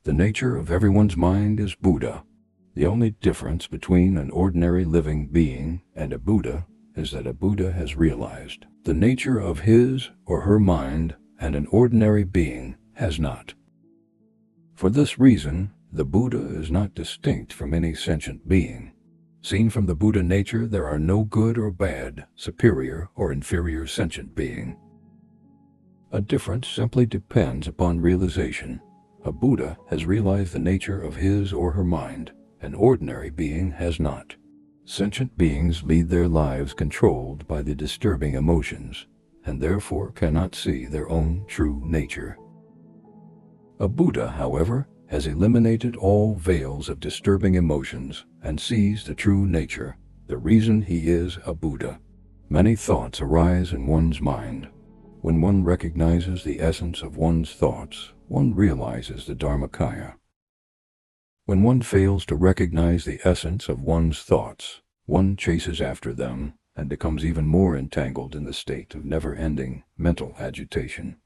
The nature of everyone's mind is Buddha. The only difference between an ordinary living being and a Buddha is that a Buddha has realized the nature of his or her mind, and an ordinary being has not. For this reason, the Buddha is not distinct from any sentient being. Seen from the Buddha nature, there are no good or bad, superior or inferior sentient being. A difference simply depends upon realization. A Buddha has realized the nature of his or her mind. An ordinary being has not. Sentient beings lead their lives controlled by the disturbing emotions, and therefore cannot see their own true nature. A Buddha, however, has eliminated all veils of disturbing emotions and sees the true nature, the reason he is a Buddha. Many thoughts arise in one's mind. When one recognizes the essence of one's thoughts, one realizes the Dharmakaya. When one fails to recognize the essence of one's thoughts, one chases after them and becomes even more entangled in the state of never-ending mental agitation.